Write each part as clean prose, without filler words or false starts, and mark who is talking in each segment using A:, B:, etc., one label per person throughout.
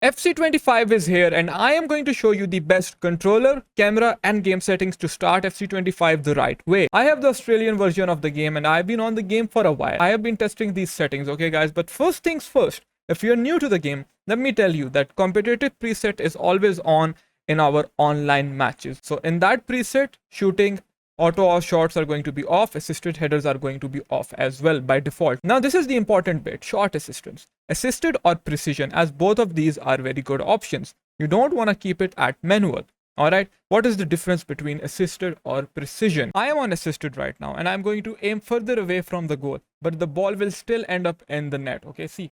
A: FC25 is here and I am going to show you the best controller, camera and game settings to start FC25 the right way. I have the Australian version of the game and I've been on the game for a while. I have been testing these settings, okay guys, but first things first, if you're new to the game, let me tell you that competitive preset is always on in our online matches. So in that preset, shooting, auto shots are going to be off, assisted headers are going to be off as well by default. Now this is the important bit, shot assistance. Assisted or precision, as both of these are very good options. You don't want to keep it at manual. Alright, what is the difference between assisted or precision? I am on assisted right now and I'm going to aim further away from the goal, but the ball will still end up in the net. Okay, see.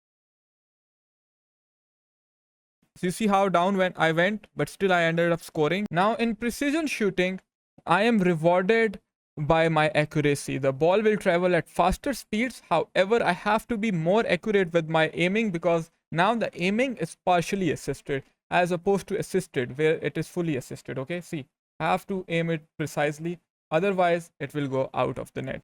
A: So you see how down when I went, but still I ended up scoring. Now in precision shooting, I am rewarded by my accuracy. The ball will travel at faster speeds. However, I have to be more accurate with my aiming because now the aiming is partially assisted as opposed to assisted where it is fully assisted. Okay, see, I have to aim it precisely. Otherwise, it will go out of the net.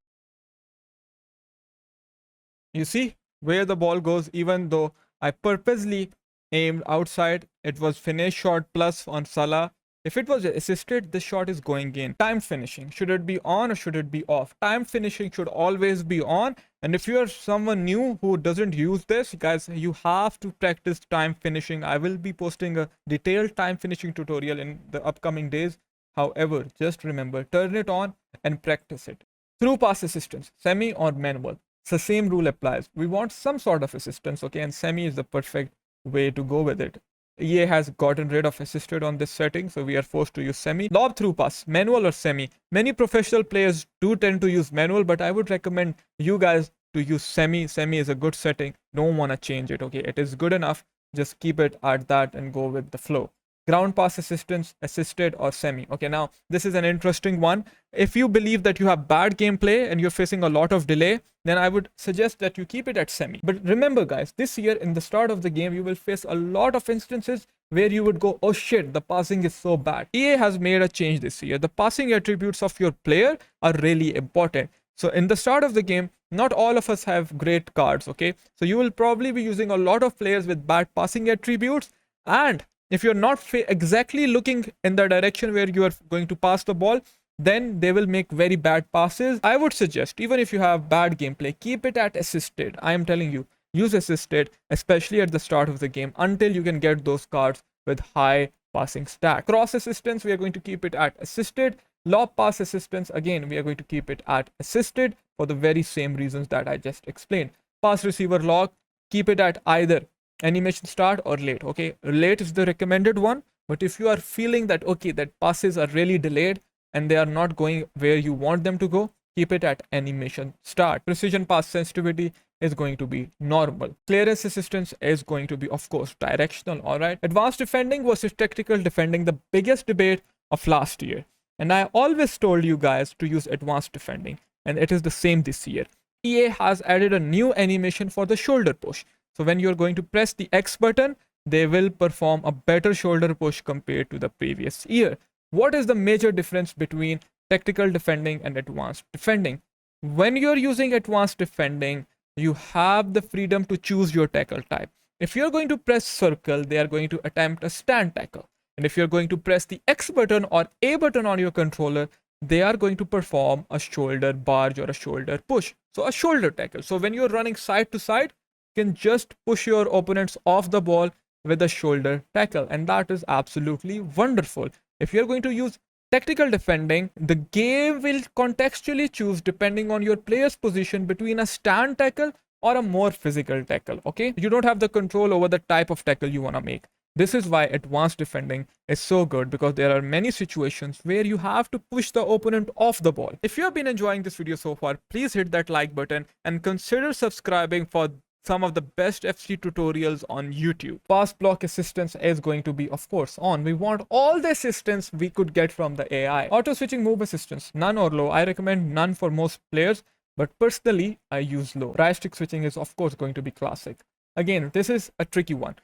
A: You see where the ball goes, even though I purposely aimed outside, it was finish shot plus on Salah. If it was assisted, the shot is going in. Timed finishing, should it be on or should it be off? Timed finishing should always be on. And if you are someone new who doesn't use this, guys, you have to practice time finishing. I will be posting a detailed time finishing tutorial in the upcoming days. However, just remember, turn it on and practice it. Through pass assistance, semi or manual, the same rule applies. We want some sort of assistance, okay, and semi is the perfect way to go with it. EA has gotten rid of assisted on this setting, so we are forced to use semi. Lob through pass, manual or semi. Many professional players do tend to use manual, but I would recommend you guys to use semi. Semi is a good setting. Don't want to change it, okay? It is good enough. Just keep it at that and go with the flow. Ground pass assistance, assisted or semi. Okay, now this is an interesting one. If you believe that you have bad gameplay and you're facing a lot of delay, then I would suggest that you keep it at semi. But remember guys, this year in the start of the game, you will face a lot of instances where you would go, oh shit, the passing is so bad. EA has made a change this year. The passing attributes of your player are really important. So in the start of the game, not all of us have great cards, okay? So you will probably be using a lot of players with bad passing attributes, and if you're not exactly looking in the direction where you are going to pass the ball, then they will make very bad passes. I would suggest, even if you have bad gameplay, keep it at assisted. I am telling you, use assisted, especially at the start of the game, until you can get those cards with high passing stat. Cross assistance, we are going to keep it at assisted. Lob pass assistance, again, we are going to keep it at assisted for the very same reasons that I just explained. Pass receiver lock, keep it at either animation start or late. Okay, late is the recommended one, but if you are feeling that okay, that passes are really delayed and they are not going where you want them to go, keep it at animation start. Precision pass sensitivity is going to be normal. Clearance assistance is going to be, of course, directional. All right, advanced defending versus tactical defending, the biggest debate of last year, and I always told you guys to use advanced defending, and it is the same this year. EA has added a new animation for the shoulder push. So when you're going to press the X button, they will perform a better shoulder push compared to the previous year. What is the major difference between tactical defending and advanced defending? When you're using advanced defending, you have the freedom to choose your tackle type. If you're going to press circle, they are going to attempt a stand tackle. And if you're going to press the X button or A button on your controller, they are going to perform a shoulder barge or a shoulder push. So a shoulder tackle. So when you're running side to side, can just push your opponents off the ball with a shoulder tackle, and that is absolutely wonderful. If you're going to use tactical defending, the game will contextually choose depending on your player's position between a stand tackle or a more physical tackle. Okay, you don't have the control over the type of tackle you want to make. This is why advanced defending is so good, because there are many situations where you have to push the opponent off the ball. If you have been enjoying this video so far, please hit that like button and consider subscribing for some of the best FC tutorials on YouTube. Pass block assistance is going to be, of course, on. We want all the assistance we could get from the AI. Auto switching move assistance, none or low. I recommend none for most players, but personally, I use low. Right stick switching is, of course, going to be classic. Again, this is a tricky one.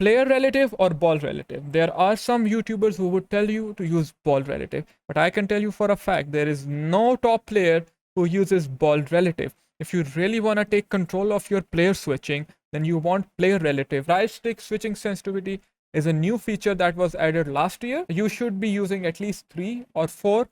A: Player relative or ball relative? There are some YouTubers who would tell you to use ball relative, but I can tell you for a fact there is no top player who uses ball relative. if you really want to take control of your player switching, then you want player relative. Right stick switching sensitivity is a new feature that was added last year. You should be using at least 3 or 4.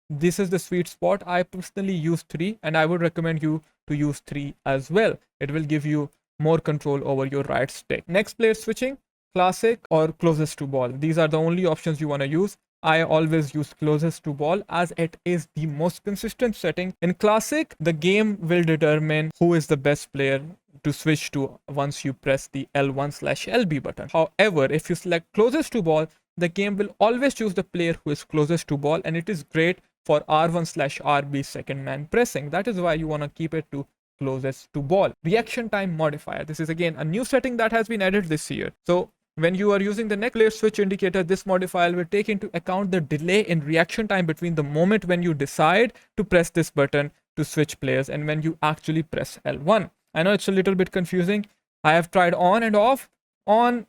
A: This is the sweet spot. I personally use 3, and I would recommend you to use 3 as well. It will give you more control over your right stick. Next, player switching, classic or closest to ball. These are the only options you want to use. I always use closest to ball as it is the most consistent setting. In classic, the game will determine who is the best player to switch to once you press the L1/LB button. However, if you select closest to ball, the game will always choose the player who is closest to ball, and it is great for R1/RB second man pressing. That is why you want to keep it to closest to ball. Reaction time modifier. This is again a new setting that has been added this year. So when you are using the next player switch indicator, this modifier will take into account the delay in reaction time between the moment when you decide to press this button to switch players and when you actually press L1. I know it's a little bit confusing. I have tried on and off. On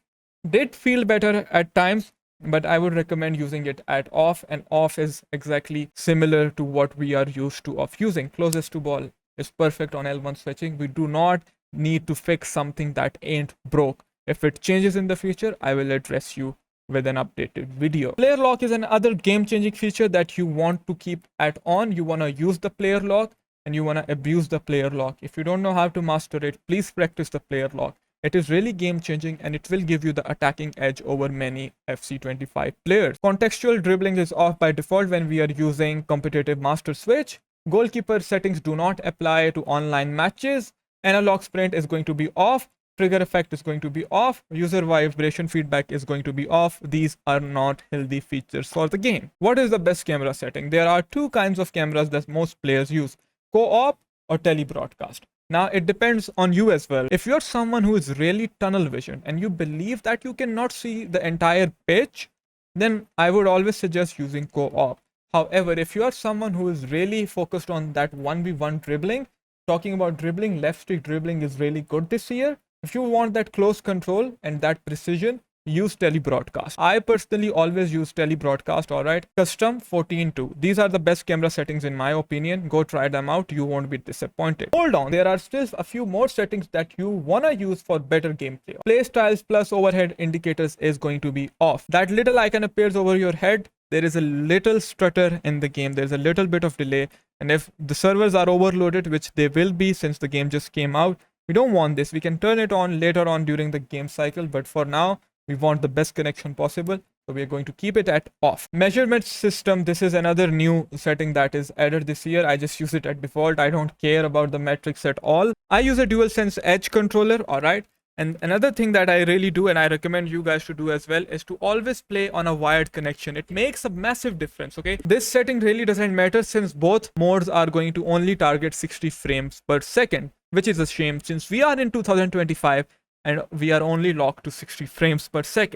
A: did feel better at times, but I would recommend using it at off, and off is exactly similar to what we are used to of using. Closest to ball is perfect on L1 switching. We do not need to fix something that ain't broke. If it changes in the future, I will address you with an updated video. Player lock is another game-changing feature that you want to keep at on. You want to use the player lock and you want to abuse the player lock. If you don't know how to master it, please practice the player lock. It is really game-changing and it will give you the attacking edge over many FC25 players. Contextual dribbling is off by default when we are using competitive master switch. Goalkeeper settings do not apply to online matches. Analog sprint is going to be off. Trigger effect is going to be off. User vibration feedback is going to be off. These are not healthy features for the game. What is the best camera setting? There are two kinds of cameras that most players use: co-op or telebroadcast. Now it depends on you as well. If you're someone who is really tunnel vision and you believe that you cannot see the entire pitch, then I would always suggest using co-op. However, if you are someone who is really focused on that 1v1 dribbling, talking about dribbling, left stick dribbling is really good this year. If you want that close control and that precision, use telebroadcast. I personally always use telebroadcast, alright. Custom 14:2. These are the best camera settings in my opinion. Go try them out. You won't be disappointed. Hold on. There are still a few more settings that you wanna use for better gameplay. Play styles plus overhead indicators is going to be off. That little icon appears over your head. There is a little stutter in the game. There's a little bit of delay. And if the servers are overloaded, which they will be since the game just came out, we don't want this. We can turn it on later on during the game cycle, but for now, we want the best connection possible. So we are going to keep it at off. Measurement system. This is another new setting that is added this year. I just use it at default. I don't care about the metrics at all. I use a DualSense Edge controller, alright. And another thing that I really do, and I recommend you guys to do as well, is to always play on a wired connection. It makes a massive difference, okay? This setting really doesn't matter since both modes are going to only target 60 frames per second, which is a shame since we are in 2025 and we are only locked to 60 frames per second.